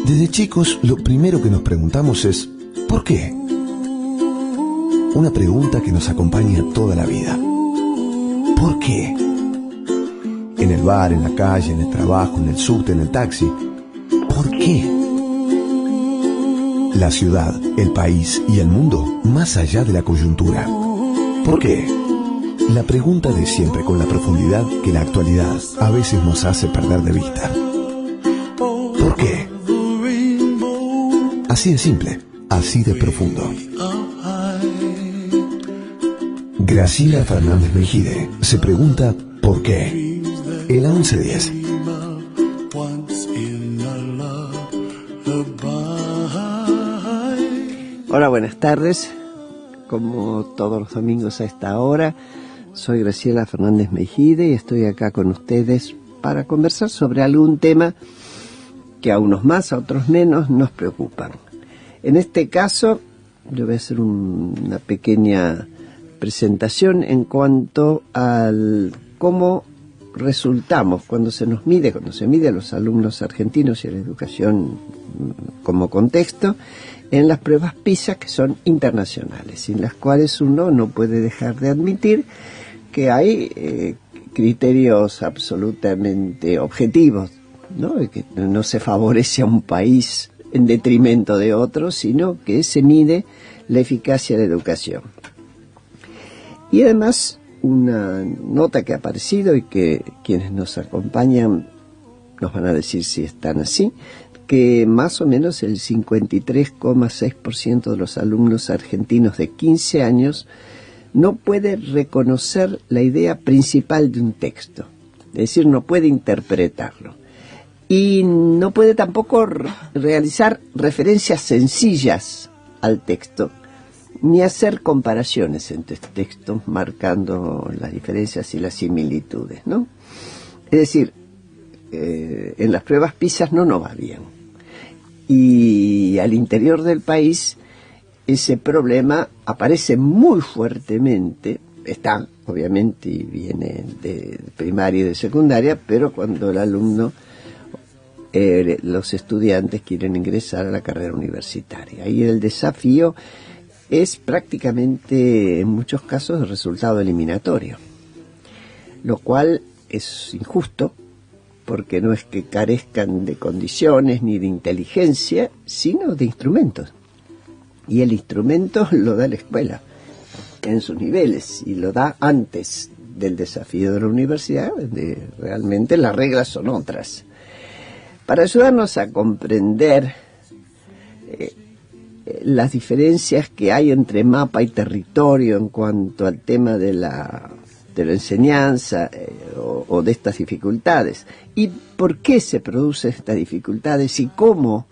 Desde chicos, lo primero que nos preguntamos es ¿por qué? Una pregunta que nos acompaña toda la vida. ¿Por qué? En el bar, en la calle, en el trabajo, en el subte, en el taxi. ¿Por qué? La ciudad, el país y el mundo más allá de la coyuntura. ¿Por qué? La pregunta de siempre con la profundidad que la actualidad a veces nos hace perder de vista. ¿Por qué? Así de simple, así de profundo. Graciela Fernández Mejide se pregunta ¿por qué? El 1110. Hola, buenas tardes. Como todos los domingos a esta hora, soy Graciela Fernández Mejide y estoy acá con ustedes para conversar sobre algún tema que a unos más, a otros menos, nos preocupan. En este caso, yo voy a hacer una pequeña presentación en cuanto al cómo resultamos cuando se mide a los alumnos argentinos y a la educación como contexto, en las pruebas PISA, que son internacionales, sin las cuales uno no puede dejar de admitir que hay criterios absolutamente objetivos, ¿no? Y que no se favorece a un país en detrimento de otros, sino que se mide la eficacia de la educación. Y además, una nota que ha aparecido y que quienes nos acompañan nos van a decir si están así, que más o menos el 53,6% de los alumnos argentinos de 15 años no puede reconocer la idea principal de un texto, es decir, no puede interpretarlo. Y no puede tampoco realizar referencias sencillas al texto, ni hacer comparaciones entre textos marcando las diferencias y las similitudes, ¿no? Es decir, en las pruebas PISA no nos va bien. Y al interior del país ese problema aparece muy fuertemente, está obviamente y viene de primaria y de secundaria, pero cuando el alumno, los estudiantes quieren ingresar a la carrera universitaria. Ahí el desafío es prácticamente en muchos casos el resultado eliminatorio, lo cual es injusto, porque no es que carezcan de condiciones ni de inteligencia, sino de instrumentos. Y el instrumento lo da la escuela, en sus niveles, y lo da antes del desafío de la universidad, donde realmente las reglas son otras. Para ayudarnos a comprender las diferencias que hay entre mapa y territorio en cuanto al tema de la enseñanza o de estas dificultades, y por qué se producen estas dificultades y cómo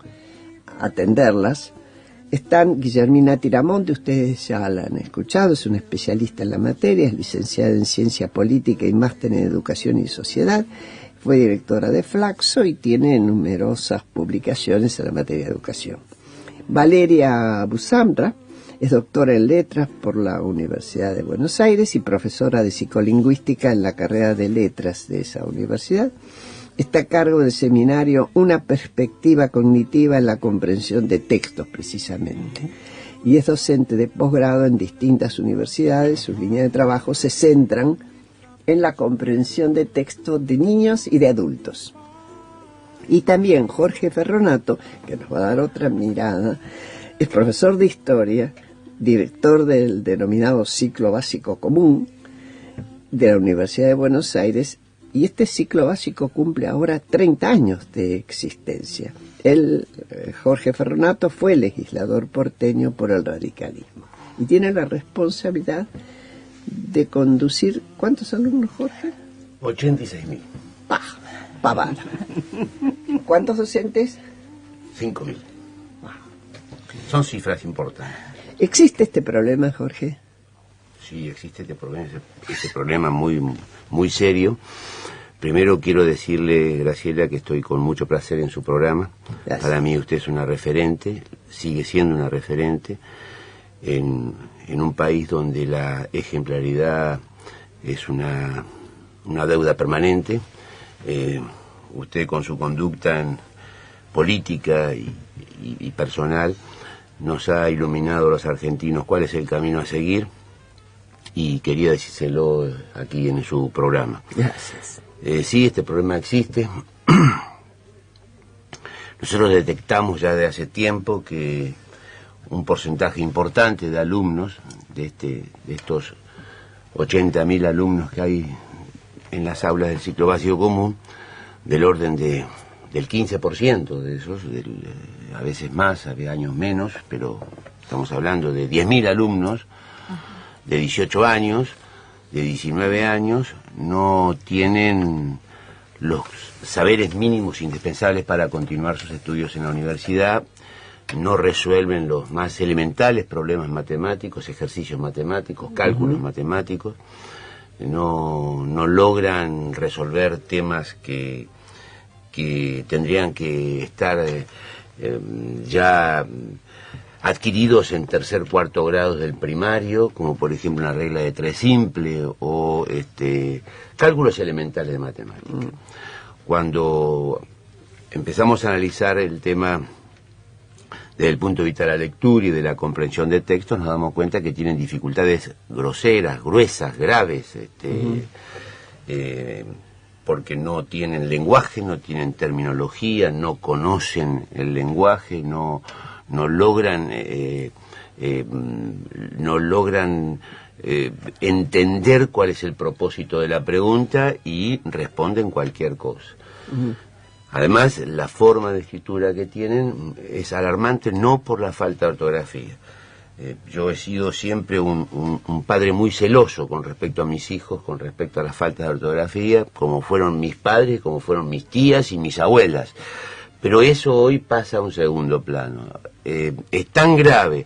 atenderlas, están Guillermina Tiramonte. Ustedes ya la han escuchado, es una especialista en la materia, es licenciada en Ciencia Política y máster en Educación y Sociedad, fue directora de Flaxo y tiene numerosas publicaciones en la materia de educación. Valeria Busambra es doctora en Letras por la Universidad de Buenos Aires y profesora de Psicolingüística en la carrera de Letras de esa universidad. Está a cargo del seminario Una perspectiva cognitiva en la comprensión de textos, precisamente. Y es docente de posgrado en distintas universidades. Sus líneas de trabajo se centran en la comprensión de textos de niños y de adultos. Y también Jorge Ferronato, que nos va a dar otra mirada, es profesor de Historia, director del denominado Ciclo Básico Común de la Universidad de Buenos Aires, y este ciclo básico cumple ahora 30 años de existencia. Él, Jorge Ferronato, fue legislador porteño por el radicalismo y tiene la responsabilidad de conducir... ¿Cuántos alumnos, Jorge? 86.000. Pavada. ¿Cuántos docentes? 5.000. Son cifras importantes. ¿Existe este problema, Jorge? Sí, existe este problema muy, muy serio. Primero quiero decirle, Graciela, que estoy con mucho placer en su programa. Gracias. Para mí usted es una referente, sigue siendo una referente en un país donde la ejemplaridad es una deuda permanente. Usted con su conducta política y personal, nos ha iluminado a los argentinos cuál es el camino a seguir, y quería decírselo aquí en su programa. Gracias. Sí, este problema existe. Nosotros detectamos ya de hace tiempo que un porcentaje importante de alumnos, de estos 80.000 alumnos que hay en las aulas del ciclo básico común, del orden del 15% de esos, a veces más, había años menos, pero estamos hablando de 10.000 alumnos de 18 años, de 19 años, no tienen los saberes mínimos indispensables para continuar sus estudios en la universidad, no resuelven los más elementales problemas matemáticos, ejercicios matemáticos, cálculos matemáticos, no logran resolver temas que tendrían que estar ya adquiridos en tercer, cuarto grados del primario, como por ejemplo una regla de 3 simple o cálculos elementales de matemáticas. Cuando empezamos a analizar el tema desde el punto de vista de la lectura y de la comprensión de textos, nos damos cuenta que tienen dificultades groseras, gruesas, graves, porque no tienen lenguaje, no tienen terminología, no conocen el lenguaje, no logran entender cuál es el propósito de la pregunta y responden cualquier cosa. Además, la forma de escritura que tienen es alarmante, no por la falta de ortografía. Yo he sido siempre un padre muy celoso con respecto a mis hijos, con respecto a la falta de ortografía, como fueron mis padres, como fueron mis tías y mis abuelas. Pero eso hoy pasa a un segundo plano. Es tan grave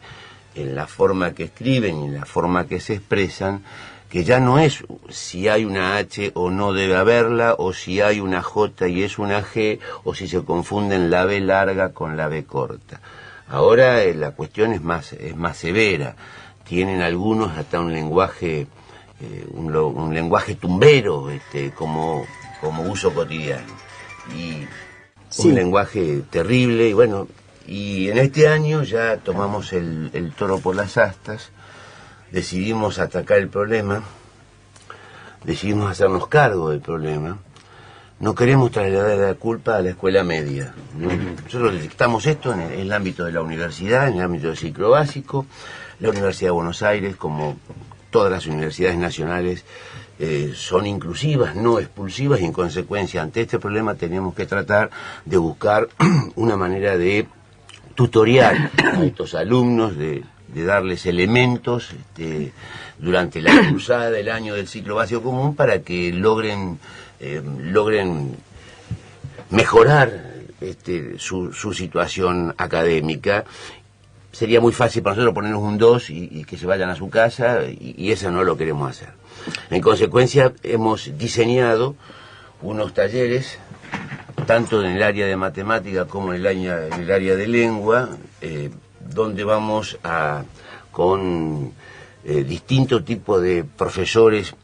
en la forma que escriben y en la forma que se expresan, que ya no es si hay una H o no debe haberla, o si hay una J y es una G, o si se confunden la B larga con la B corta. Ahora la cuestión es más severa. Tienen algunos hasta un lenguaje tumbero, como uso cotidiano. Y sí, un lenguaje terrible, y bueno, y en este año ya tomamos el toro por las astas, decidimos atacar el problema, decidimos hacernos cargo del problema. No queremos trasladar la culpa a la escuela media. Nosotros detectamos esto en el ámbito de la universidad, en el ámbito del ciclo básico. La Universidad de Buenos Aires, como todas las universidades nacionales, son inclusivas, no expulsivas, y en consecuencia ante este problema tenemos que tratar de buscar una manera de tutoriar a estos alumnos, de darles elementos durante la cursada del año del ciclo básico común para que logren mejorar su situación académica. Sería muy fácil para nosotros ponernos un 2 y que se vayan a su casa, y eso no lo queremos hacer. En consecuencia, hemos diseñado unos talleres, tanto en el área de matemática como en el área de lengua, donde vamos con distintos tipos de profesores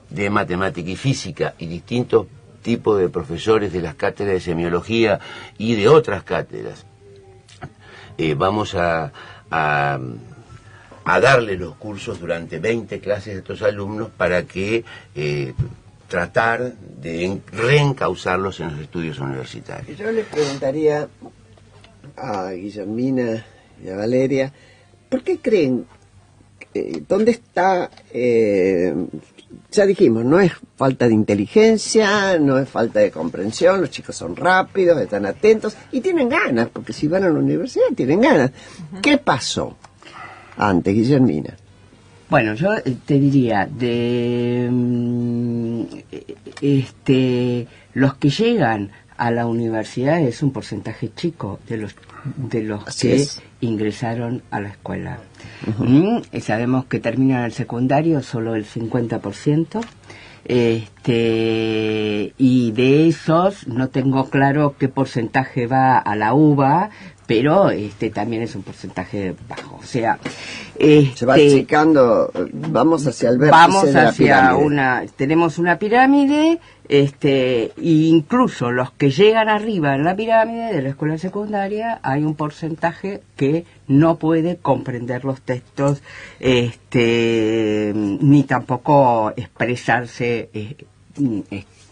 de matemática y física y distintos tipos de profesores de las cátedras de semiología y de otras cátedras. Vamos a darle los cursos durante 20 clases a estos alumnos para que tratar de reencauzarlos en los estudios universitarios. yo les preguntaría a Guillermina y a Valeria, ¿por qué creen, dónde está, ya dijimos, no es falta de inteligencia, no es falta de comprensión, los chicos son rápidos, están atentos y tienen ganas, porque si van a la universidad tienen ganas. ¿Qué pasó antes, Guillermina? Bueno, yo te diría, los que llegan a la universidad es un porcentaje chico de los que ingresaron a la escuela. Sabemos que terminan el secundario solo el 50%. Y de esos no tengo claro qué porcentaje va a la UBA, pero también es un porcentaje bajo. O sea, se va achicando, vamos hacia el vértice vamos de la hacia pirámide. tenemos una pirámide, e incluso los que llegan arriba en la pirámide de la escuela secundaria, hay un porcentaje que no puede comprender los textos, ni tampoco expresarse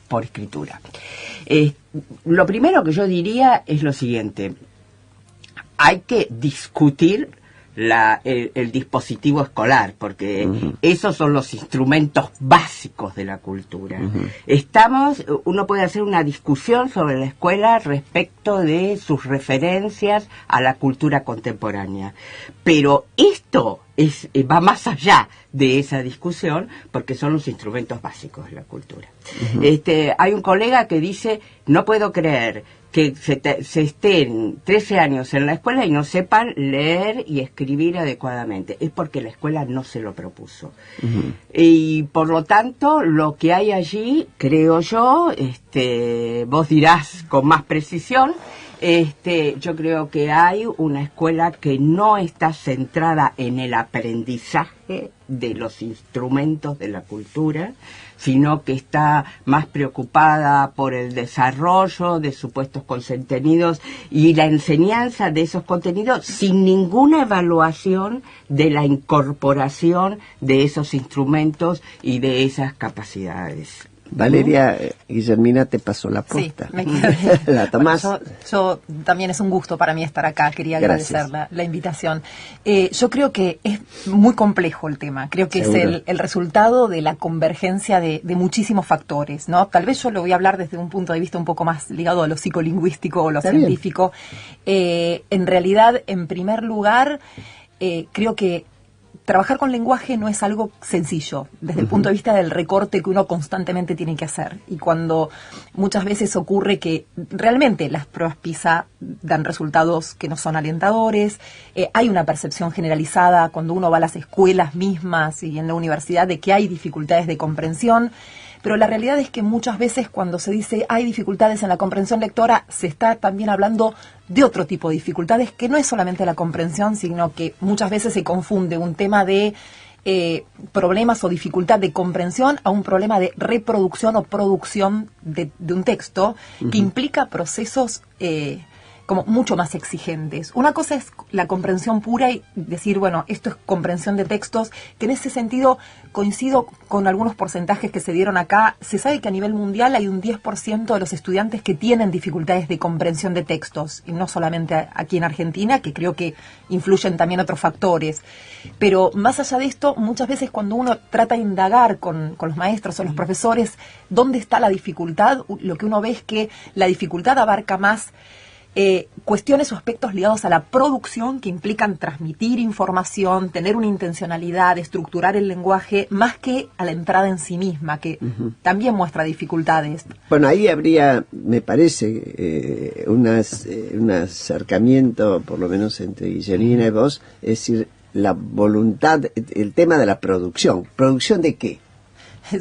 por escritura. Lo primero que yo diría es lo siguiente: hay que discutir el dispositivo escolar, porque esos son los instrumentos básicos de la cultura. Uno puede hacer una discusión sobre la escuela respecto de sus referencias a la cultura contemporánea, pero esto va más allá de esa discusión, porque son los instrumentos básicos de la cultura. Hay un colega que dice: no puedo creer que se estén 13 años en la escuela y no sepan leer y escribir adecuadamente. Es porque la escuela no se lo propuso. Y por lo tanto, lo que hay allí, creo yo, vos dirás con más precisión, yo creo que hay una escuela que no está centrada en el aprendizaje de los instrumentos de la cultura, sino que está más preocupada por el desarrollo de supuestos contenidos y la enseñanza de esos contenidos sin ninguna evaluación de la incorporación de esos instrumentos y de esas capacidades. Valeria, Guillermina te pasó la posta. Sí, me quedé. ¿La tomás? Bueno, yo también es un gusto para mí estar acá, quería agradecer la invitación. Yo creo que es muy complejo el tema, creo que ¿seguro? Es el resultado de la convergencia de muchísimos factores, ¿no? Tal vez yo lo voy a hablar desde un punto de vista un poco más ligado a lo psicolingüístico o lo científico. En realidad, en primer lugar, creo que trabajar con lenguaje no es algo sencillo, desde el punto de vista del recorte que uno constantemente tiene que hacer. Y cuando muchas veces ocurre que realmente las pruebas PISA dan resultados que no son alentadores, hay una percepción generalizada cuando uno va a las escuelas mismas y en la universidad de que hay dificultades de comprensión. Pero la realidad es que muchas veces cuando se dice hay dificultades en la comprensión lectora, se está también hablando de otro tipo de dificultades, que no es solamente la comprensión, sino que muchas veces se confunde un tema de problemas o dificultad de comprensión a un problema de reproducción o producción de un texto, que implica procesos como mucho más exigentes. Una cosa es la comprensión pura y decir, bueno, esto es comprensión de textos, que en ese sentido coincido con algunos porcentajes que se dieron acá. Se sabe que a nivel mundial hay un 10% de los estudiantes que tienen dificultades de comprensión de textos, y no solamente aquí en Argentina, que creo que influyen también otros factores. Pero más allá de esto, muchas veces cuando uno trata de indagar con los maestros o los profesores dónde está la dificultad, lo que uno ve es que la dificultad abarca más cuestiones o aspectos ligados a la producción, que implican transmitir información, tener una intencionalidad, estructurar el lenguaje, más que a la entrada en sí misma, que también muestra dificultades. Bueno, ahí habría, me parece, un acercamiento, por lo menos entre Guillermina y vos, es decir, la voluntad, el tema de la producción. ¿Producción de qué?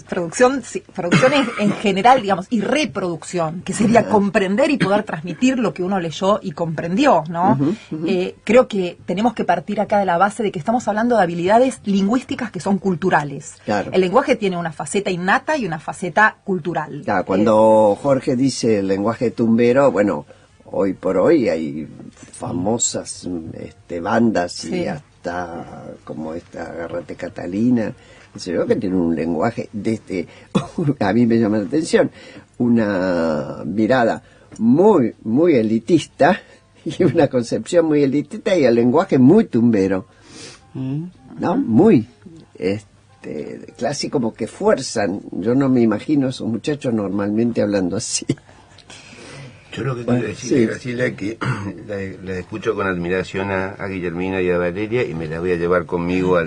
Producción, sí, producción en general, digamos, y reproducción, que sería comprender y poder transmitir lo que uno leyó y comprendió, ¿no? Creo que tenemos que partir acá de la base de que estamos hablando de habilidades lingüísticas que son culturales. Claro. El lenguaje tiene una faceta innata y una faceta cultural. Claro, cuando Jorge dice el lenguaje tumbero, bueno, hoy por hoy hay famosas bandas y hasta como esta Agárrate Catalina, que tiene un lenguaje a mí me llama la atención, una mirada muy, muy elitista y una concepción muy elitista y el lenguaje muy tumbero, ¿no? Muy, casi como que fuerzan. Yo no me imagino a esos muchachos normalmente hablando así. Yo lo que quiero decir, Graciela, es que la escucho con admiración a Guillermina y a Valeria, y me la voy a llevar conmigo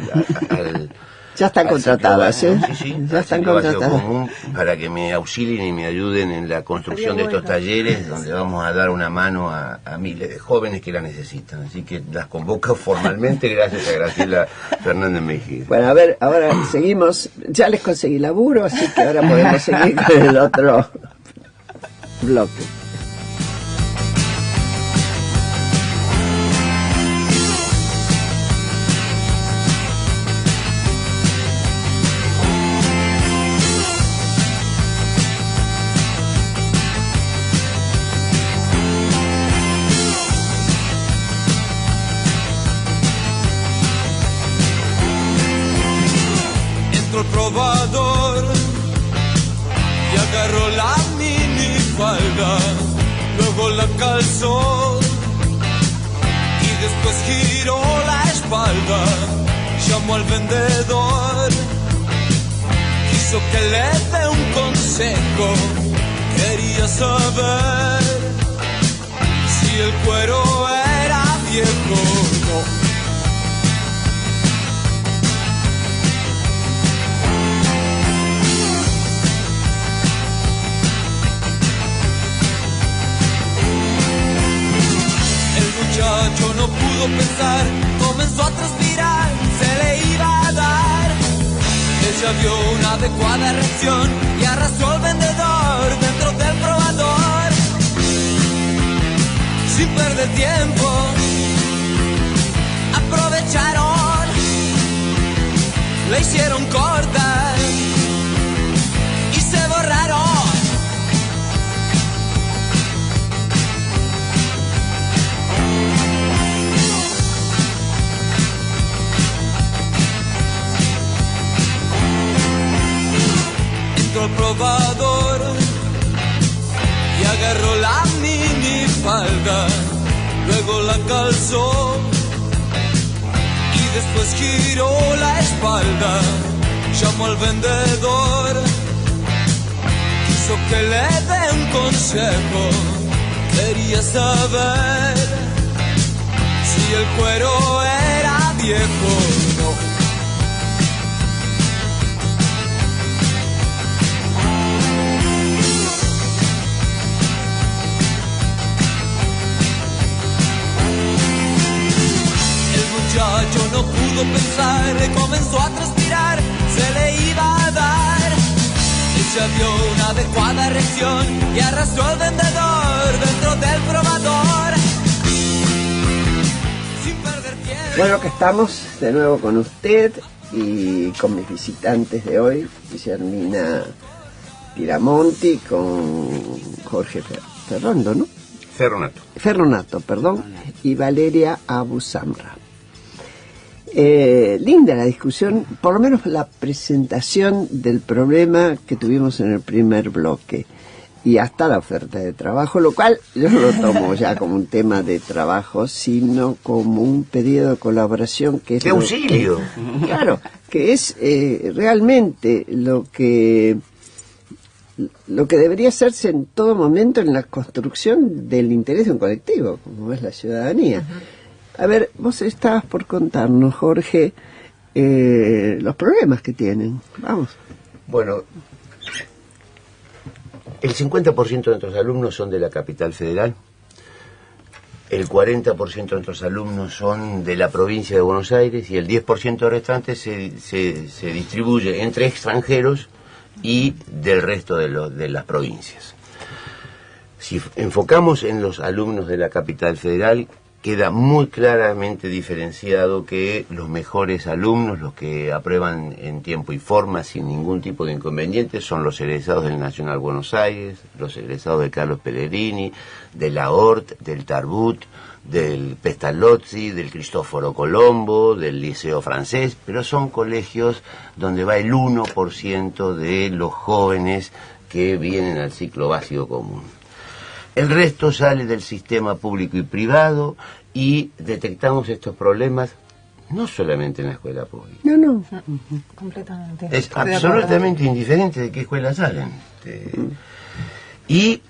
Ya están contratadas, ¿eh? Sí, ya están contratadas. Común para que me auxilien y me ayuden en la construcción de estos talleres donde vamos a dar una mano a miles de jóvenes que la necesitan. Así que las convoco formalmente gracias a Graciela Fernández Mejía. Bueno, a ver, ahora seguimos. Ya les conseguí laburo, así que ahora podemos seguir con el otro bloque. El probador y agarró la minifalda, luego la calzó y después giró la espalda, llamó al vendedor, quiso que le dé un consejo, quería saber si el cuero era viejo o no. El muchacho no pudo pensar, comenzó a transpirar, se le iba a dar. Ella vio una adecuada reacción y arrastró al vendedor dentro del probador. Sin perder tiempo, aprovecharon, le hicieron cortar y se borraron. El probador y agarró la minifalda, luego la calzó y después giró la espalda, llamó al vendedor, quiso que le dé un consejo, quería saber si el cuero era viejo o no. Yo no pudo pensar, comenzó a transpirar, se le iba a dar. Ella vio una adecuada reacción y arrastró al vendedor dentro del probador. Sin perder tiempo. Bueno, que estamos de nuevo con usted y con mis visitantes de hoy, Guillermina Piramonti, con Jorge Ferronato, ¿no? Ferronato, perdón, y Valeria Abusamra. Linda la discusión, por lo menos la presentación del problema que tuvimos en el primer bloque y hasta la oferta de trabajo, lo cual yo no lo tomo ya como un tema de trabajo, sino como un pedido de colaboración que es ¡qué auxilio! Claro, que es realmente lo que debería hacerse en todo momento en la construcción del interés de un colectivo, como es la ciudadanía. A ver, vos estabas por contarnos, Jorge, los problemas que tienen. Vamos. Bueno, el 50% de nuestros alumnos son de la capital federal, el 40% de nuestros alumnos son de la provincia de Buenos Aires y el 10% restante se distribuye entre extranjeros y del resto de las provincias. Si enfocamos en los alumnos de la capital federal, queda muy claramente diferenciado que los mejores alumnos, los que aprueban en tiempo y forma sin ningún tipo de inconveniente, son los egresados del Nacional Buenos Aires, los egresados de Carlos Pellegrini, de la Hort, del Tarbut, del Pestalozzi, del Cristóforo Colombo, del Liceo Francés, pero son colegios donde va el 1% de los jóvenes que vienen al ciclo básico común. El resto sale del sistema público y privado y detectamos estos problemas no solamente en la escuela pública. No. Completamente. Es absolutamente indiferente de qué escuela salen. Y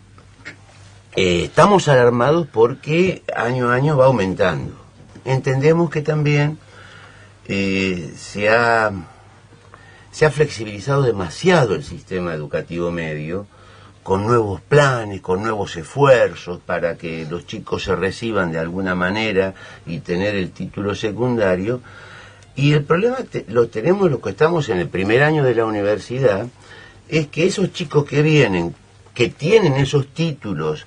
estamos alarmados porque año a año va aumentando. Entendemos que también se ha se ha flexibilizado demasiado el sistema educativo medio, con nuevos planes, con nuevos esfuerzos para que los chicos se reciban de alguna manera y tener el título secundario. Y el problema lo tenemos los que estamos en el primer año de la universidad, es que esos chicos que vienen, que tienen esos títulos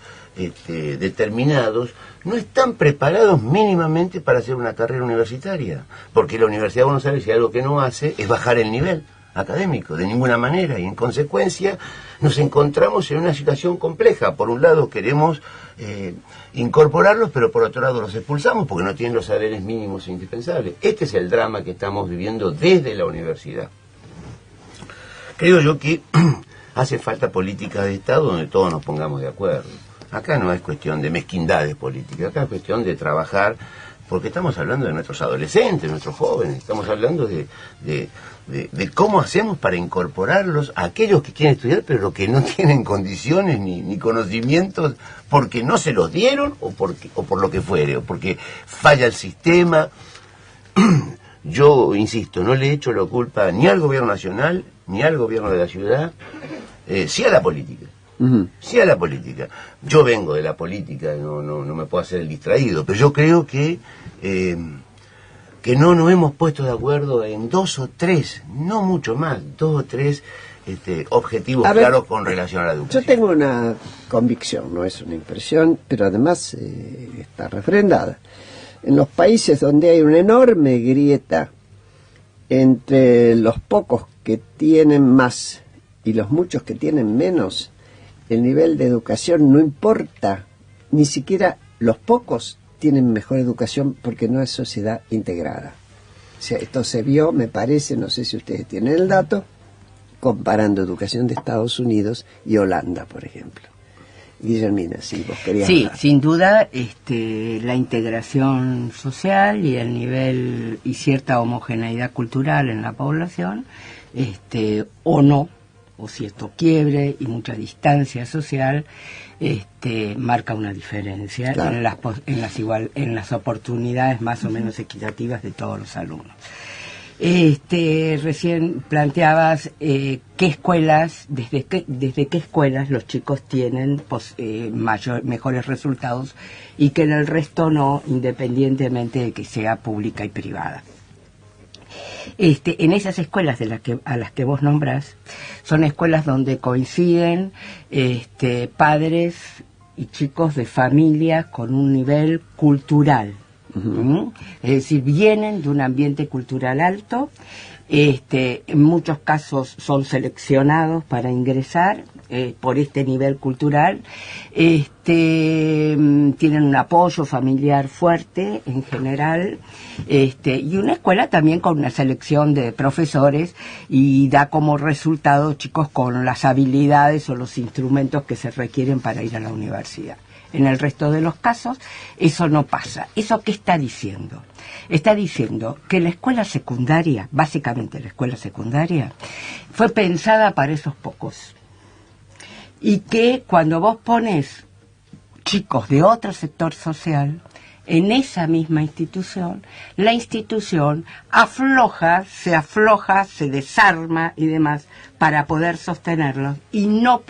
determinados, no están preparados mínimamente para hacer una carrera universitaria, porque la Universidad de Buenos Aires, si algo que no hace, es bajar el nivel académico, de ninguna manera, y en consecuencia nos encontramos en una situación compleja. Por un lado queremos incorporarlos, pero por otro lado los expulsamos porque no tienen los saberes mínimos indispensables. Este es el drama que estamos viviendo desde la universidad. Creo yo que hace falta política de Estado donde todos nos pongamos de acuerdo. Acá no es cuestión de mezquindades políticas, acá es cuestión de trabajar, porque estamos hablando de nuestros adolescentes, nuestros jóvenes, estamos hablando de cómo hacemos para incorporarlos a aquellos que quieren estudiar, pero que no tienen condiciones ni conocimientos, porque no se los dieron o por lo que fuere, o porque falla el sistema. Yo insisto, no le echo la culpa ni al gobierno nacional, ni al gobierno de la ciudad, sí a la política. Sí a la política. Yo vengo de la política, no me puedo hacer el distraído, pero yo creo que no nos hemos puesto de acuerdo en 2 o 3, no mucho más, 2 o 3 objetivos claros con relación a la educación. Yo tengo una convicción, no es una impresión, pero además está refrendada. En los países donde hay una enorme grieta entre los pocos que tienen más y los muchos que tienen menos, el nivel de educación no importa, ni siquiera los pocos tienen mejor educación porque no es sociedad integrada. O sea, esto se vio, me parece, no sé si ustedes tienen el dato, comparando educación de Estados Unidos y Holanda, por ejemplo. Guillermina, si vos querías hablar. Sin duda, la integración social y el nivel y cierta homogeneidad cultural en la población, o no, o cierto quiebre y mucha distancia social, marca una diferencia, claro, en las oportunidades más o menos equitativas de todos los alumnos. Recién planteabas qué escuelas, desde qué escuelas los chicos tienen mejores resultados y que en el resto no, independientemente de que sea pública y privada. En esas escuelas a las que vos nombrás, son escuelas donde coinciden padres y chicos de familias con un nivel cultural. Es decir, vienen de un ambiente cultural alto, en muchos casos son seleccionados para ingresar por este nivel cultural, tienen un apoyo familiar fuerte en general, y una escuela también con una selección de profesores y da como resultado chicos con las habilidades o los instrumentos que se requieren para ir a la universidad. En el resto de los casos, eso no pasa. ¿Eso qué está diciendo? Está diciendo que la escuela secundaria, básicamente la escuela secundaria, fue pensada para esos pocos. Y que cuando vos pones chicos de otro sector social en esa misma institución, la institución se desarma y demás para poder sostenerlos y no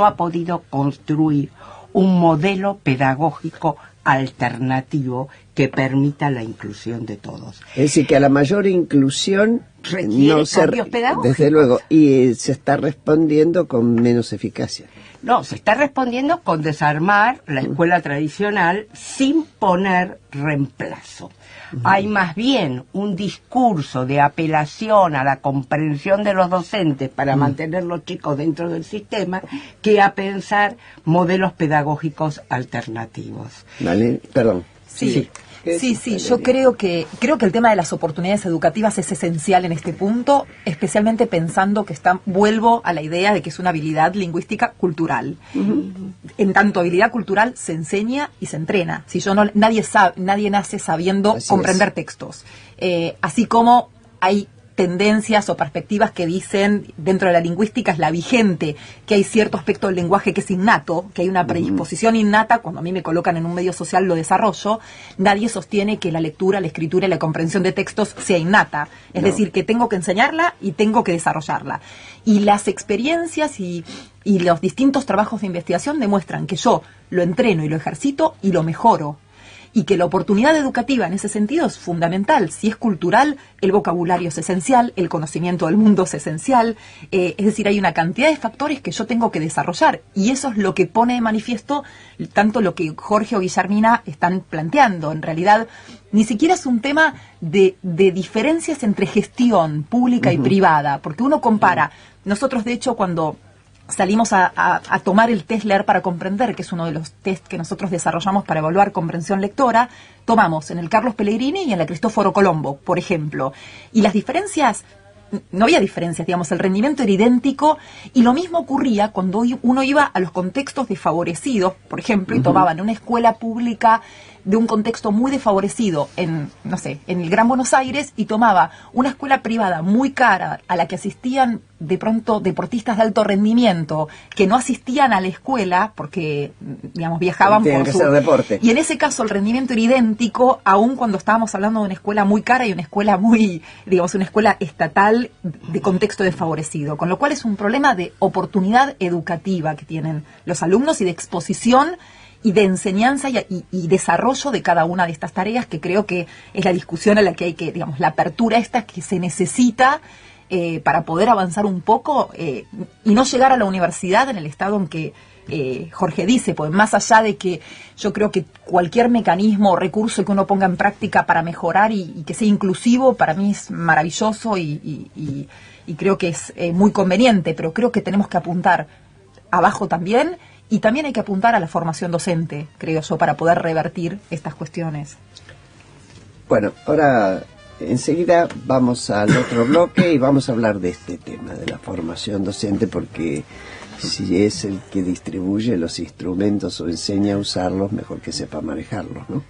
ha podido construir un modelo pedagógico alternativo que permita la inclusión de todos. Es decir, que a la mayor inclusión requiere cambios pedagógicos. Desde luego, y se está respondiendo con menos eficacia. No, se está respondiendo con desarmar la escuela tradicional sin poner reemplazo. Hay más bien un discurso de apelación a la comprensión de los docentes para mantener los chicos dentro del sistema que a pensar modelos pedagógicos alternativos. Vale, perdón. Sí. Yo creo que el tema de las oportunidades educativas es esencial en este punto, especialmente pensando que vuelvo a la idea de que es una habilidad lingüística cultural. En tanto habilidad cultural se enseña y se entrena. Si nadie nace sabiendo comprender textos. Así como hay tendencias o perspectivas que dicen, dentro de la lingüística es la vigente, que hay cierto aspecto del lenguaje que es innato, que hay una predisposición innata. Cuando a mí me colocan en un medio social lo desarrollo. Nadie sostiene que la lectura, la escritura y la comprensión de textos sea innata. Es decir, que tengo que enseñarla y tengo que desarrollarla. Y las experiencias y los distintos trabajos de investigación demuestran que yo lo entreno y lo ejercito y lo mejoro. Y que la oportunidad educativa en ese sentido es fundamental. Si es cultural, el vocabulario es esencial, el conocimiento del mundo es esencial. Es decir, hay una cantidad de factores que yo tengo que desarrollar. Y eso es lo que pone de manifiesto tanto lo que Jorge o Guillermina están planteando. En realidad, ni siquiera es un tema de diferencias entre gestión pública y privada. Porque uno compara. Nosotros, de hecho, cuando salimos a tomar el test Leer para Comprender, que es uno de los test que nosotros desarrollamos para evaluar comprensión lectora, tomamos en el Carlos Pellegrini y en la Cristóforo Colombo, por ejemplo. Y las diferencias, no había diferencias, digamos, el rendimiento era idéntico, y lo mismo ocurría cuando uno iba a los contextos desfavorecidos, por ejemplo, y tomaban una escuela pública de un contexto muy desfavorecido en, no sé, en el Gran Buenos Aires, y tomaba una escuela privada muy cara a la que asistían de pronto deportistas de alto rendimiento que no asistían a la escuela porque, digamos, viajaban por su deporte. Y en ese caso el rendimiento era idéntico, aun cuando estábamos hablando de una escuela muy cara y una escuela muy, digamos, una escuela estatal de contexto desfavorecido. Con lo cual es un problema de oportunidad educativa que tienen los alumnos y de exposición y de enseñanza y desarrollo de cada una de estas tareas, que creo que es la discusión a la que hay que, digamos, la apertura esta que se necesita para poder avanzar un poco y no llegar a la universidad en el estado en que Jorge dice, pues más allá de que yo creo que cualquier mecanismo o recurso que uno ponga en práctica para mejorar y que sea inclusivo, para mí es maravilloso y creo que es muy conveniente, pero creo que tenemos que apuntar abajo también. Y también hay que apuntar a la formación docente, creo yo, para poder revertir estas cuestiones. Bueno, ahora enseguida vamos al otro bloque y vamos a hablar de este tema, de la formación docente, porque si es el que distribuye los instrumentos o enseña a usarlos, mejor que sepa manejarlos, ¿no?